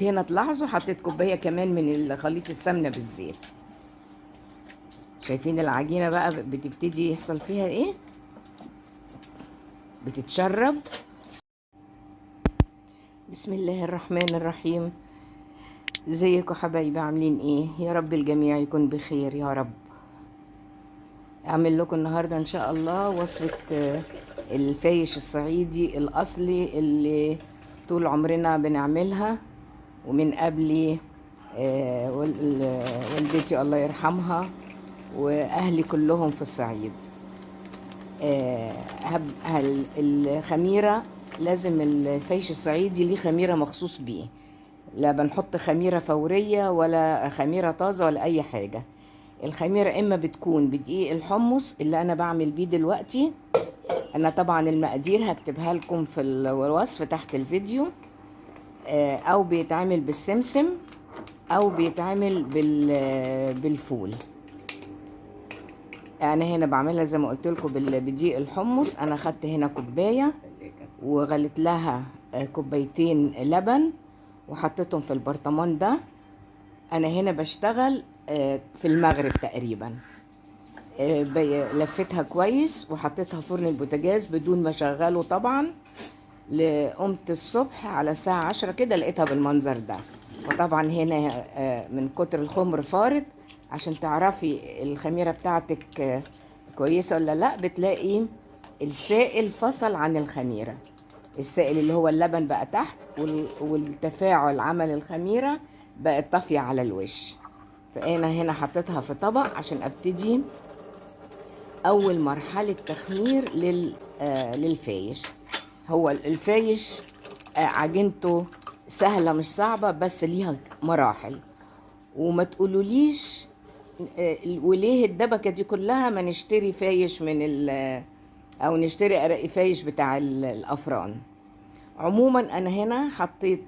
هنا تلاحظوا حطيت كوبايه كمان من خليط السمنه بالزيت. شايفين العجينه بقى بتبتدي يحصل فيها ايه، بتتشرب. بسم الله الرحمن الرحيم. ازيكم حبايبي، عاملين ايه؟ يا رب الجميع يكون بخير يا رب. اعمل لكم النهارده ان شاء الله وصفه الفايش الصعيدي الاصلي اللي طول عمرنا بنعملها، ومن قبلي والدتي الله يرحمها واهلي كلهم في الصعيد. الخميره لازم الفيش الصعيدي ليه خميره مخصوص بيه، لا بنحط خميره فوريه ولا خميره طازه ولا اي حاجه. الخميره اما بتكون بدقيق الحمص اللي انا بعمل بيه دلوقتي، انا طبعا المقادير هكتبها لكم في الوصف تحت الفيديو، او بيتعمل بالسمسم او بيتعمل بالفول. انا هنا بعملها زي ما قلت لكم بدقيق الحمص. انا خدت هنا كوبايه وغليت لها كوبايتين لبن وحطيتهم في البرطمان ده. انا هنا بشتغل في المغرب تقريبا. لفتها كويس وحطيتها فرن البوتاجاز بدون ما اشغله طبعا. قمت الصبح على الساعة 10 كده لقيتها بالمنظر ده. وطبعا هنا من كتر الخمر فارت. عشان تعرفي الخميرة بتاعتك كويسة ولا لا، بتلاقي السائل فصل عن الخميرة. السائل اللي هو اللبن بقى تحت، والتفاعل عمل الخميرة بقت طافية على الوش. فأنا هنا حطيتها في طبق عشان ابتدي أول مرحلة تخمير للفايش. هو الفايش عجينته سهلة مش صعبة، بس ليها مراحل. وما تقولوليش وليه الدبكة دي كلها ما نشتري فايش او نشتري ارقي فايش بتاع الافران. عموما انا هنا حطيت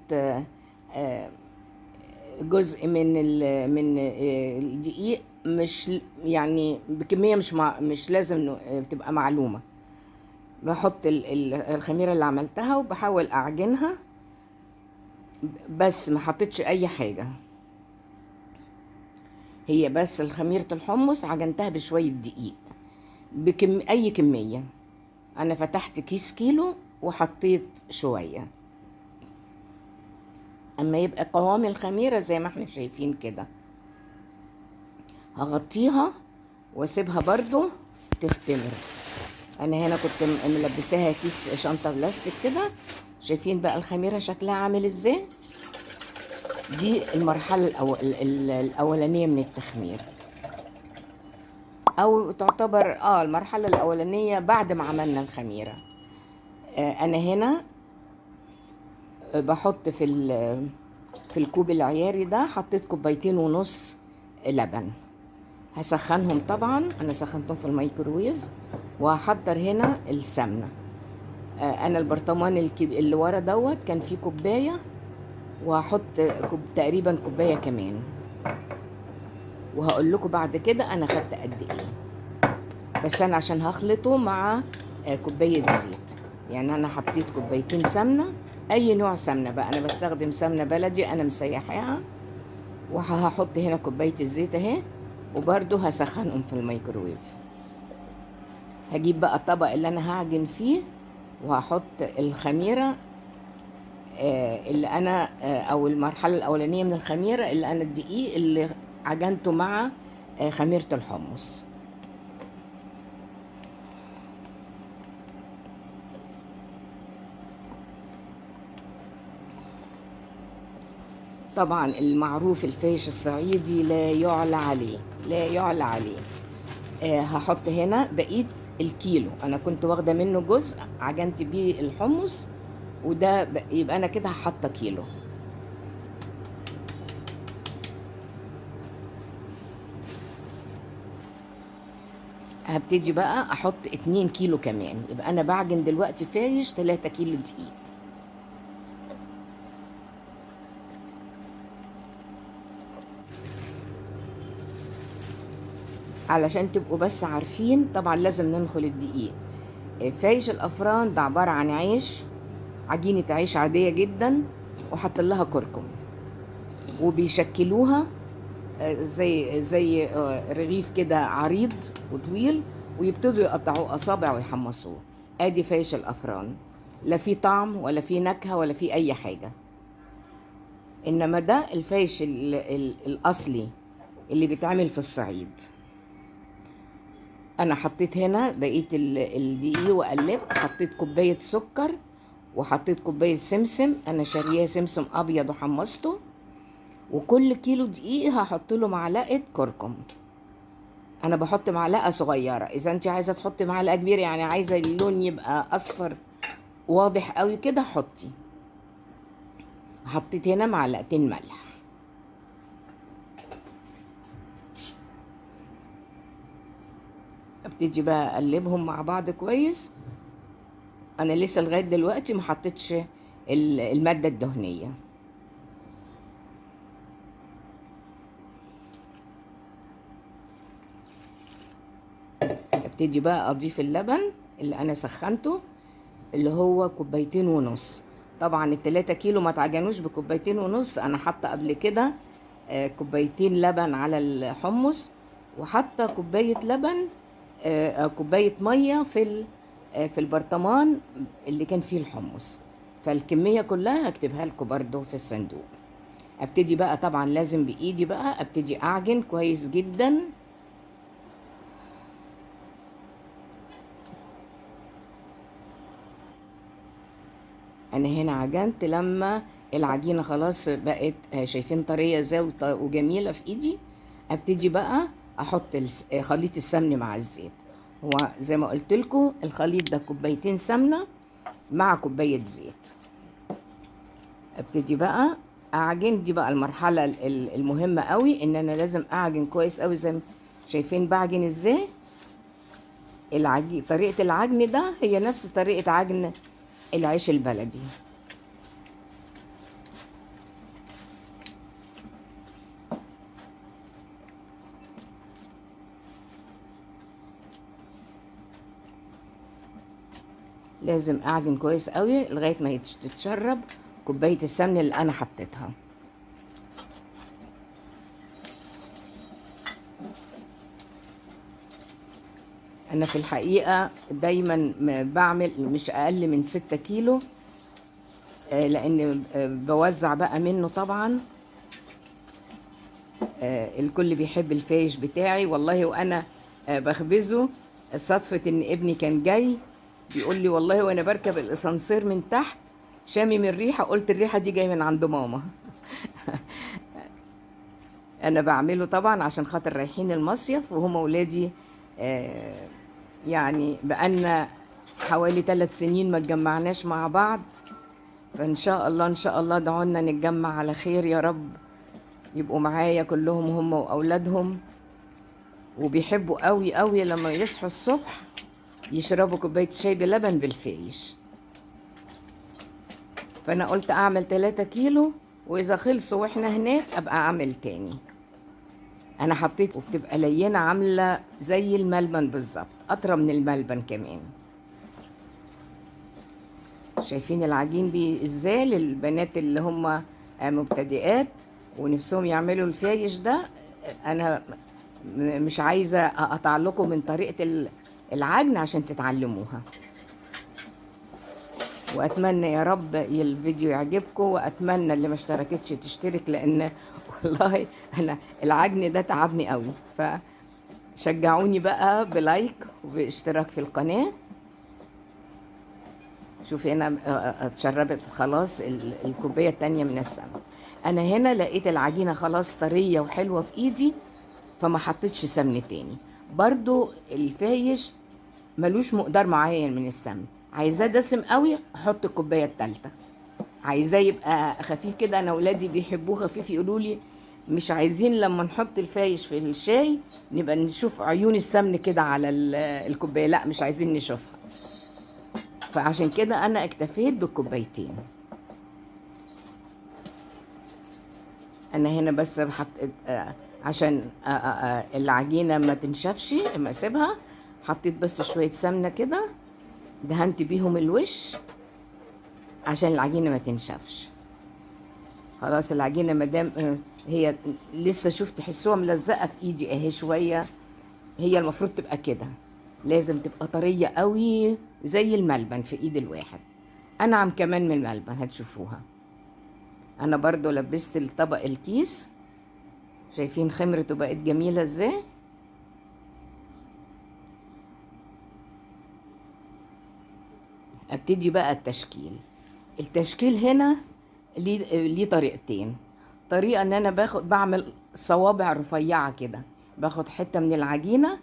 جزء من الدقيق، مش يعني بكمية مش لازم تبقى معلومة. بحط الخميرة اللي عملتها وبحاول اعجنها، بس ما حطيتش اي حاجة. هي بس الخميرة الحمص عجنتها بشوية دقيق اي كمية. انا فتحت كيس كيلو وحطيت شوية، اما يبقى قوام الخميرة زي ما احنا شايفين كده. هغطيها واسيبها برضو تختمر. انا هنا كنت ملبساها كيس شنطة بلاستيك كده. شايفين بقى الخميرة شكلها عامل ازاي؟ دي المرحلة الأولانية من التخمير، أو تعتبر المرحلة الأولانية بعد ما عملنا الخميرة. أنا هنا بحط في الكوب العياري ده حطيت كوبايتين ونص لبن. هسخنهم طبعا، أنا سخنتهم في الميكروويف. وهحضر هنا السمنة. أنا البرطمان اللي ورا دوت كان فيه كوباية، وهحط تقريبا كوبايه كمان، وهقول لكم بعد كده انا خدت قد ايه. بس انا عشان هخلطه مع كوبايه زيت، يعني انا حطيت كوبايتين سمنه، اي نوع سمنه بقى. انا بستخدم سمنه بلدي انا مسيحاها. وهحط هنا كوبايه الزيت اهي، وبرده هسخنهم في الميكروويف. هجيب بقى الطبق اللي انا هعجن فيه وهحط الخميره اللي انا او المرحله الاولانيه من الخميره اللي انا الدقيق اللي عجنته مع خميره الحمص. طبعا المعروف الفايش الصعيدي لا يعلى عليه، لا يعلى عليه. هحط هنا بقيه الكيلو. انا كنت واخده منه جزء عجنت بيه الحمص، وده يبقى انا كده هحط كيلو. هبتدي بقى احط 2 كيلو كمان، يبقى انا بعجن دلوقتي فايش 3 كيلو دقيق. علشان تبقوا بس عارفين، طبعا لازم ننخل الدقيق. فايش الافران ده عبارة عن عيش، عجينة عيش عادية جدا، وحط لها كركم. وبيشكلوها زي رغيف كده عريض وطويل، ويبتدوا يقطعوه اصابع ويحمصوه. ادي فايش الافران، لا في طعم ولا في نكهه ولا في اي حاجه. انما ده الفايش الاصلي اللي بيتعمل في الصعيد. انا حطيت هنا بقيه الدقيق وقلبت، حطيت كوبايه سكر وحطيت كوبايه سمسم، انا شارياه سمسم ابيض وحمصته. وكل كيلو دقيق هحط له معلقه كركم. انا بحط معلقه صغيره، اذا انت عايزه تحطي معلقه كبيره يعني عايزه اللون يبقى اصفر واضح قوي كده حطي. حطيت هنا معلقتين ملح. ابتدي بقى اقلبهم مع بعض كويس. انا لسه لغايه دلوقتي ما حطيتش الماده الدهنيه. ابتدي بقى اضيف اللبن اللي انا سخنته، اللي هو كوبايتين ونص. طبعا ال3 كيلو ما تعجنوش بكوبايتين ونص، انا حاطه قبل كده كوبايتين لبن على الحمص، وحاطه كوبايه لبن كوبايه ميه في البرطمان اللي كان فيه الحمص. فالكميه كلها هكتبها لكم برضو في الصندوق. ابتدي بقى طبعا لازم بايدي بقى ابتدي اعجن كويس جدا. انا هنا عجنت لما العجينه خلاص بقت شايفين طريه ازاي وجميله في ايدي. ابتدي بقى احط خليط السمن مع الزيت. هو زي ما قلت لكم الخليط ده كوبايتين سمنه مع كوبايه زيت. ابتدي بقى اعجن. دي بقى المرحله المهمه قوي، ان انا لازم اعجن كويس قوي. زي ما شايفين بعجن ازاي. طريقه العجن ده هي نفس طريقه عجن العيش البلدي. لازم اعجن كويس قوي لغايه ما تتشرب كوبايه السمن اللي انا حطيتها. انا في الحقيقه دايما بعمل مش اقل من 6 كيلو، لان بوزع بقى منه طبعا. الكل بيحب الفايش بتاعي والله. وانا بخبزه صدفه ان ابني كان جاي بيقول لي والله وانا بركب الاسانسير من تحت شامم الريحه، قلت الريحه دي جايه من عند ماما. انا بعمله طبعا عشان خاطر رايحين المصيف وهم ولادي. يعني بقالنا حوالي 3 سنين ما اتجمعناش مع بعض، فان شاء الله ان شاء الله دعونا نتجمع على خير يا رب، يبقوا معايا كلهم هم واولادهم. وبيحبوا قوي قوي لما يصحوا الصبح يشربوا كوبايه شاي بلبن بالفيش. فانا قلت اعمل 3 كيلو، واذا خلصوا واحنا هناك ابقى اعمل تاني. انا حطيت وبتبقى لينه عامله زي الملبن بالظبط، اطرى من الملبن كمان. شايفين العجين ازاي للبنات اللي هم مبتدئات ونفسهم يعملوا الفايش ده. انا مش عايزه اقطع لكم من طريقه العجن عشان تتعلموها. واتمنى يا رب الفيديو يعجبكم، واتمنى اللي ما اشتركتش تشترك، لان والله انا العجن ده تعبني قوي. فشجعوني بقى بلايك وباشتراك في القناه. شوفي هنا اتشربت خلاص الكوبايه التانية من السمن. انا هنا لقيت العجينه خلاص طريه وحلوه في ايدي، فما حطيتش سمن تاني. برضو الفايش ملوش مقدار معين من السمن. عايزاه دسم قوي احط الكوبايه التالتة، عايزاه يبقى خفيف كده. انا ولادي بيحبوه خفيف، يقولوا لي مش عايزين لما نحط الفايش في الشاي نبقى نشوف عيون السمن كده على الكوبايه، لا مش عايزين نشوفها. فعشان كده انا اكتفيت بالكوبايتين. انا هنا بس حطيت عشان العجينه ما تنشفش اما اسيبها، حطيت بس شويه سمنه كده دهنت بيهم الوش عشان العجينه ما تنشفش. خلاص العجينه مادام هي لسه، شوف تحسوها ملزقه في ايدي اهي شويه، هي المفروض تبقى كده، لازم تبقى طريه قوي زي الملبن في ايد الواحد، انعم كمان من الملبن هتشوفوها. انا برضو لبست الطبق الكيس، شايفين خمرته بقت جميله ازاي. ابتدي بقى التشكيل. التشكيل هنا ليه طريقتين. طريقه ان انا بعمل صوابع رفيعه كده، باخد حته من العجينه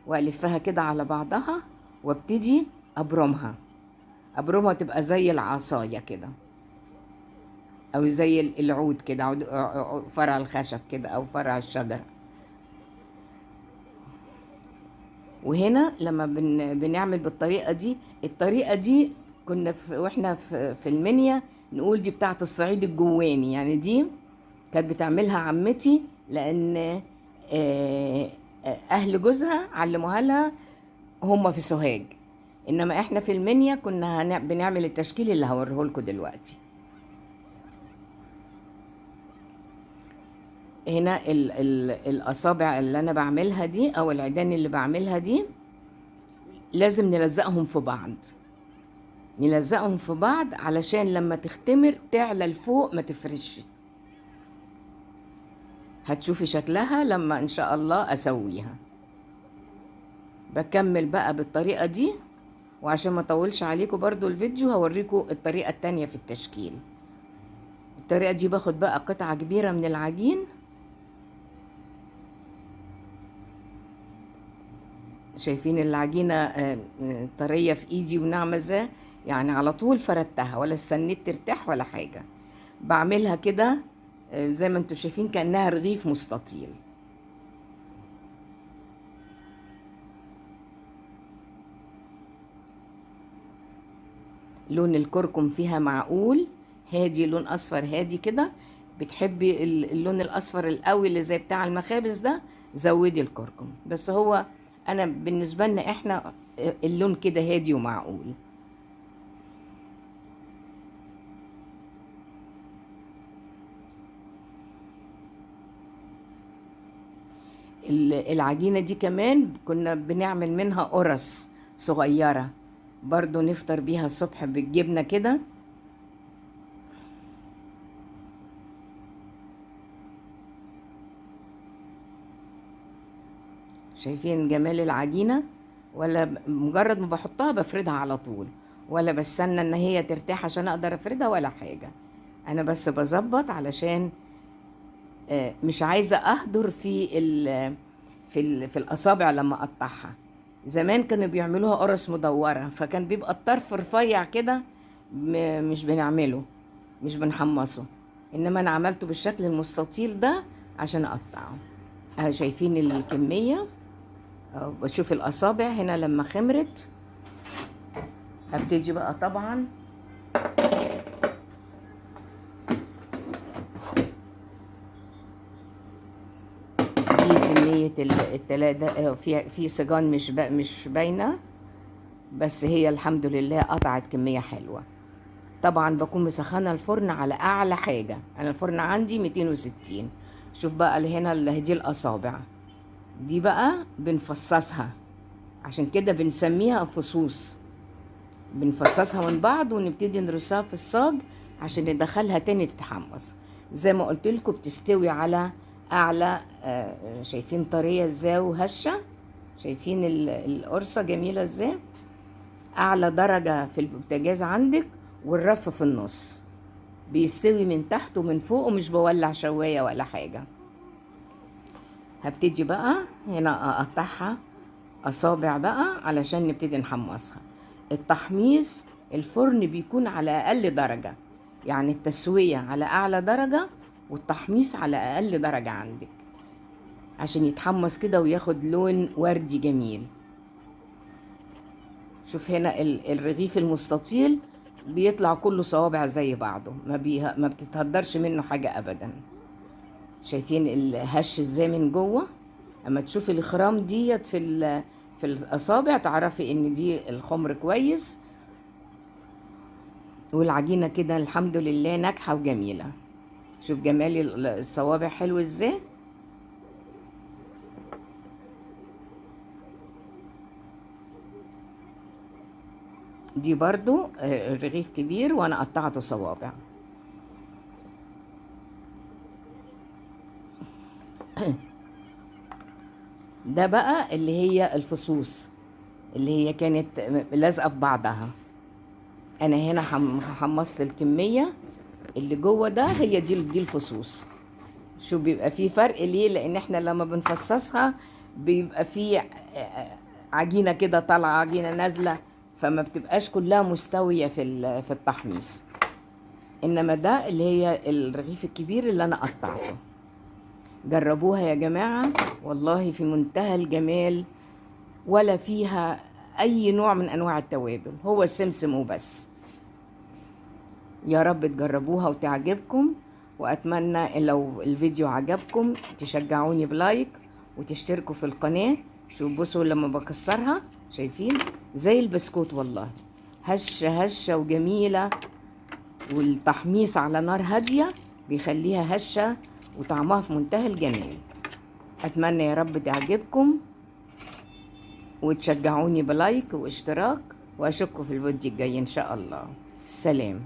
والفها كده على بعضها وابتدي ابرمها تبقى زي العصايه كده، او زي العود كده، فرع الخشب كده او فرع الشجره. وهنا لما بنعمل بالطريقه دي، الطريقه دي كنا واحنا في المنيا نقول دي بتاعه الصعيد الجواني، يعني دي كانت بتعملها عمتي، لان اهل جوزها علموها لها هم في سوهاج، انما احنا في المنيا كنا بنعمل التشكيل اللي هوريه لكم دلوقتي. هنا الاصابع اللي انا بعملها دي او العيدان اللي بعملها دي لازم نلزقهم في بعض علشان لما تختمر تعلى لفوق ما تفرش. هتشوفي شكلها لما ان شاء الله اسويها. بكمل بقى بالطريقة دي، وعشان ما اطولش عليكم برضو الفيديو هوريكم الطريقة التانية في التشكيل. الطريقة دي باخد بقى قطعة كبيرة من العجين، شايفين العجينة طرية في ايدي وناعمة ازاي، يعني على طول فردتها ولا استنيت ترتاح ولا حاجة. بعملها كده زي ما انتوا شايفين كأنها رغيف مستطيل. لون الكركم فيها معقول هادي، لون اصفر هادي كده. بتحبي اللون الاصفر القوي اللي زي بتاع المخابز ده، زودي الكركم، بس هو انا بالنسبه لنا احنا اللون كده هادي ومعقول. العجينه دي كمان كنا بنعمل منها قرص صغيره برضو نفطر بيها الصبح بالجبنه كده. شايفين جمال العجينة؟ ولا مجرد ما بحطها بفردها على طول، ولا بستنى ان هي ترتاح عشان اقدر افردها ولا حاجة. انا بس بظبط علشان مش عايزة اهدر في الاصابع لما اقطعها. زمان كانوا بيعملوها قرص مدورة، فكان بيبقى الطرف رفيع كده، مش بنعمله، مش بنحمصه، انما انا عملته بالشكل المستطيل ده عشان اقطعه. شايفين الكمية؟ بشوف الاصابع هنا لما خمرت. هبتدي بقى طبعا دي كمية التلاتة، في سجان مش باينة، بس هي الحمد لله قطعت كمية حلوة. طبعا بكون مسخنة الفرن على اعلى حاجة، انا الفرن عندي 260. شوف بقى اللي هنا اللي دي الاصابع دي بقى بنفصصها، عشان كده بنسميها فصوص. بنفصصها من بعض ونبتدي نرصها في الصاج عشان ندخلها تاني تتحمص. زي ما قلت لكم بتستوي على اعلى. شايفين طريه ازاي وهشه؟ شايفين القرصه جميله ازاي؟ اعلى درجه في البوتاجاز عندك، والرف في النص بيستوي من تحت ومن فوق، ومش بولع شوايه ولا حاجه. هبتدي بقى هنا اقطعها اصابع بقى علشان نبتدي نحمصها. التحميص الفرن بيكون على اقل درجة، يعني التسوية على اعلى درجة والتحميص على اقل درجة عندك، عشان يتحمص كده وياخد لون وردي جميل. شوف هنا الرغيف المستطيل بيطلع كله صوابع زي بعضه، ما بتتهدرش منه حاجة ابدا. شايفين الهش ازاي من جوه؟ اما تشوفي الخرام ديت في الاصابع تعرفي ان دي الخمر كويس، والعجينه كده الحمد لله ناجحه وجميله. شوف جمال الصوابع حلو ازاي. دي برضو رغيف كبير وانا قطعته صوابع. ده بقى اللي هي الفصوص اللي هي كانت لازقه في بعضها. انا هنا حمصت الكميه اللي جوه ده، هي دي الفصوص. شو بيبقى فيه فرق ليه؟ لان احنا لما بنفصصها بيبقى فيه عجينه كده طالعه، عجينه نازله، فما بتبقاش كلها مستويه في التحميص. انما ده اللي هي الرغيف الكبير اللي انا قطعته. جربوها يا جماعه، والله في منتهى الجمال، ولا فيها اي نوع من انواع التوابل، هو السمسم وبس. يا رب تجربوها وتعجبكم، واتمنى لو الفيديو عجبكم تشجعوني بلايك وتشتركوا في القناة. شوفوا بصوا لما بكسرها، شايفين زي البسكوت والله، هشة هشة وجميلة، والتحميص على نار هادية بيخليها هشة وطعمها في منتهى الجمال. اتمنى يا رب تعجبكم وتشجعوني بلايك واشتراك، واشوفكم في الفيديو الجاي ان شاء الله. سلام.